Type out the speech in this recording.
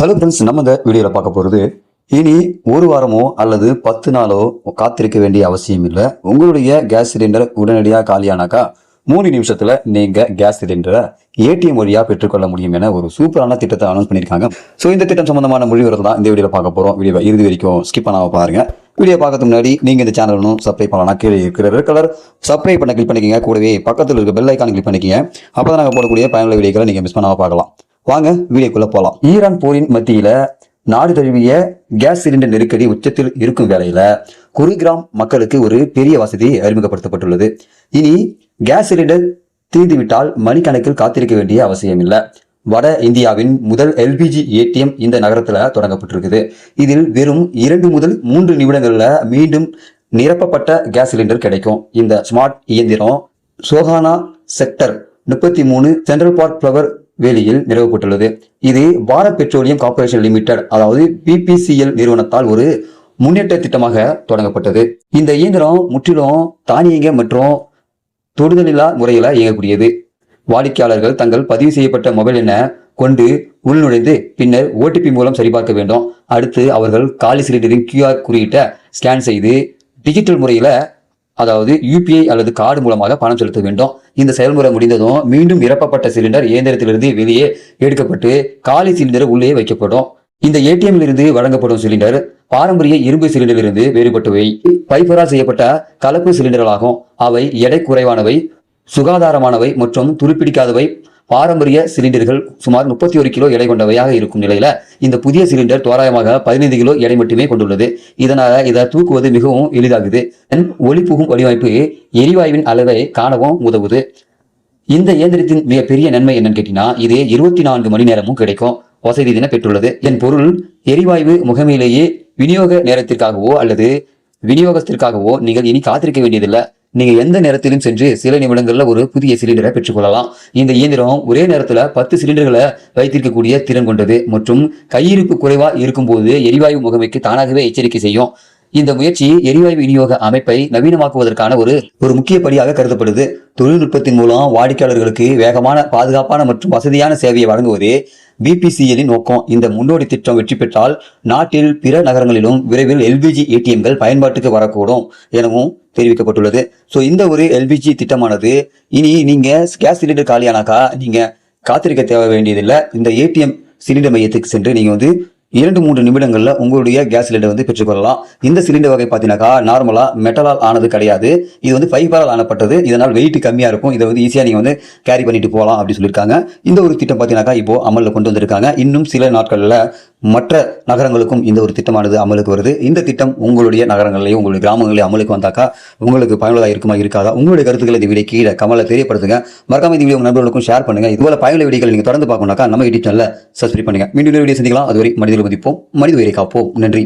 Hello friends, நம்ம இந்த வீடியோவில் பார்க்க போகிறது இனி ஒரு வாரமோ அல்லது 10 நாளோ காத்திருக்க வேண்டிய அவசியம் இல்லை. உங்களுடைய கேஸ் சிலிண்டர் உடனடியாக காலியானாக்கா 3 நிமிஷத்தில் நீங்கள் கேஸ் சிலிண்டரை ஏடிஎம் வழியாக பெற்றுக்கொள்ள முடியும் என ஒரு சூப்பரான திட்டத்தை அனௌன்ஸ் பண்ணியிருக்காங்க. ஸோ இந்த திட்டம் சம்பந்தமான மொழிவரை தான் இந்த வீடியோவில் பார்க்க போகிறோம். வீடியோ இறுதி வரைக்கும் ஸ்கிப் பண்ணாமல் பாருங்க. வீடியோ பார்க்கறதுக்கு முன்னாடி நீங்கள் இந்த சேனல் ஒன்றும் சப்ஸ்கிரைப் பண்ணலாம். கீழே இருக்கிற ரெட் கலர் சப்ஸ்கிரைப் பண்ண கிளிக் பண்ணிக்கங்க. கூடவே பக்கத்தில் இருக்க பெல் ஐக்கான் கிளிக் பண்ணிக்கங்க. அப்போ தான் நாங்கள் போடக்கூடிய பயனுள்ள வீடியோக்களை நீங்கள் மிஸ் பண்ணாமல் பார்க்கலாம். வாங்க வீடியோக்குள்ள போலாம். ஈரான் போரின் மத்தியில நாடு தழுவிய கேஸ் சிலிண்டர் நெருக்கடி உச்சத்தில் இருக்கும் வேளையில குருகிராம் மக்களுக்கு ஒரு பெரிய வசதி அறிமுகப்படுத்தப்பட்டுள்ளது. இனி கேஸ் சிலிண்டர் தீர்ந்துவிட்டால் மணிக்கணக்கில் காத்திருக்க வேண்டிய அவசியம் இல்லை. வட இந்தியாவின் முதல் எல்பிஜி ஏடிஎம் இந்த நகரத்துல தொடங்கப்பட்டிருக்குது. இதில் வெறும் 2 முதல் 3 நிமிடங்கள்ல மீண்டும் நிரப்பப்பட்ட கேஸ் சிலிண்டர் கிடைக்கும். இந்த ஸ்மார்ட் இயந்திரம் சோஹானா செக்டர் 33 சென்ட்ரல் பார்க் ஃப்ளவர் வேலியில் நிறுவப்பட்டுள்ளது. இது பாரத் பெட்ரோலியம் கார்பரேஷன் லிமிடெட், அதாவது பிபிசிஎல் நிறுவனத்தால் ஒரு முன்னேற்ற திட்டமாக தொடங்கப்பட்டது. இந்த இயந்திரம் முற்றிலும் தானியங்க மற்றும் தொடுதலில்லா முறையில இயங்கக்கூடியது. வாடிக்கையாளர்கள் தங்கள் பதிவு செய்யப்பட்ட மொபைல் எண்ணை கொண்டு உள்நுழைந்து பின்னர் ஓடிபி மூலம் சரிபார்க்க வேண்டும். அடுத்து அவர்கள் காலி சிலிண்டரின் QR குறியீட்டை ஸ்கேன் செய்து டிஜிட்டல் முறையில, அதாவது யூபிஐ அல்லது கார்டு மூலமாக பணம் செலுத்த வேண்டும். இந்த செயல்முறை முடிந்ததும் மீண்டும் நிரப்பப்பட்ட சிலிண்டர் இயந்திரத்திலிருந்து வெளியே எடுக்கப்பட்டு காலி சிலிண்டர் உள்ளே வைக்கப்படும். இந்த ஏடிஎம்மில் இருந்து வழங்கப்படும் சிலிண்டர் பாரம்பரிய இரும்பு சிலிண்டரிலிருந்து வேறுபட்டவை. பைபரால் செய்யப்பட்ட கலப்பு சிலிண்டர்களாகும். அவை எடை குறைவானவை, சுகாதாரமானவை மற்றும் துருப்பிடிக்காதவை. பாரம்பரிய சிலிண்டர்கள் சுமார் 31 கிலோ எடை கொண்டவையாக இருக்கும் நிலையில இந்த புதிய சிலிண்டர் தோராயமாக 15 கிலோ எடை மட்டுமே கொண்டுள்ளது. இதனால இதை தூக்குவது மிகவும் எளிதாகுது. ஒளி புகும் வடிவமைப்பு எரிவாயுவின் அளவை காணவும் உதவுது. இந்த இயந்திரத்தின் மிகப்பெரிய நன்மை என்னன்னு கேட்டீங்கன்னா, இது 24 மணி நேரமும் கிடைக்கும் வசதி தின பெற்றுள்ளது. என் பொருள், எரிவாயு முகமையிலேயே விநியோக நேரத்திற்காகவோ அல்லது விநியோகத்திற்காகவோ நீங்கள் இனி காத்திருக்க வேண்டியதில்லை. நீங்க எந்த நேரத்திலும் சென்று சில நிமிடங்கள்ல ஒரு புதிய சிலிண்டரை பெற்றுக்கொள்ளலாம். இந்த இயந்திரம் ஒரே நேரத்துல 10 சிலிண்டர்களை வைத்திருக்கக்கூடிய திறன் கொண்டது மற்றும் கையிருப்பு குறைவா இருக்கும்போது எரிவாயு முகமைக்கு தானாகவே எச்சரிக்கை செய்யும். இந்த முயற்சி எரிவாயு விநியோக அமைப்பை நவீனமாக்குவதற்கான ஒரு முக்கிய படியாக கருதப்படுது. தொழில்நுட்பத்தின் மூலம் வாடிக்கையாளர்களுக்கு வேகமான, பாதுகாப்பான மற்றும் வசதியான சேவையை வழங்குவதே பிபிசிஎல்லின் நோக்கம். இந்த முன்னோடி திட்டம் வெற்றி பெற்றால் நாட்டில் பிற நகரங்களிலும் விரைவில் எல்பிஜி ஏடிஎம்கள் பயன்பாட்டுக்கு வரக்கூடும் எனவும் தெரிவிக்கப்பட்டுள்ளது. ஸோ இந்த ஒரு எல்பிஜி திட்டமானது இனி நீங்க கேஸ் சிலிண்டர் காலியானாக்கா நீங்க காத்திருக்க தேவை வேண்டியதில்லை. இந்த ஏடிஎம் சிலிண்டர் மையத்துக்கு சென்று நீங்க 2-3 நிமிடங்கள்ல உங்களுடைய கேஸ் சிலிண்டர் பெற்றுக்கொள்ளலாம். இந்த சிலிண்டர் வகை பார்த்தீங்கன்னாக்கா நார்மலா மெட்டலால் ஆனது கிடையாது. இது ஃபைபரால் ஆனப்பட்டது. இதனால் வெயிட் கம்மியா இருக்கும். இதை ஈஸியா நீங்க கேரி பண்ணிட்டு போகலாம் அப்படின்னு சொல்லியிருக்காங்க. இந்த ஒரு திட்டம் பார்த்தீங்கன்னாக்கா இப்போ அமல்ல கொண்டு வந்திருக்காங்க. இன்னும் சில நாட்கள்ல மற்ற நகரங்களுக்கும் இந்த ஒரு திட்டமானது அமலுக்கு வருது. இந்த திட்டம் உங்களுடைய நகரங்களையும் உங்களுடைய கிராமங்களையும் அமலுக்கு வந்தாக்கா உங்களுக்கு பயனுள்ளதாக இருக்குமா இருக்காதா? உங்களுடைய கருத்துக்களை இந்த வீடியோ கீழே கமலை தெரியப்படுத்துங்க. மறக்காம இந்த வீடியோ உங்க நண்பர்களுக்கும் ஷேர் பண்ணுங்க. இதுபோல பயனுள்ள வீடியோக்களை நீங்க தொடர்ந்து பார்க்கணும்னாக்கா நம்ம யூடியூப் சேனலை சப்ஸ்கிரைப் பண்ணுங்க. மீண்டும் வீடியோ சந்திக்கலாம். அதுவரை மனிதர்களை மதிப்போம், மனித உயிரை காப்போம். நன்றி.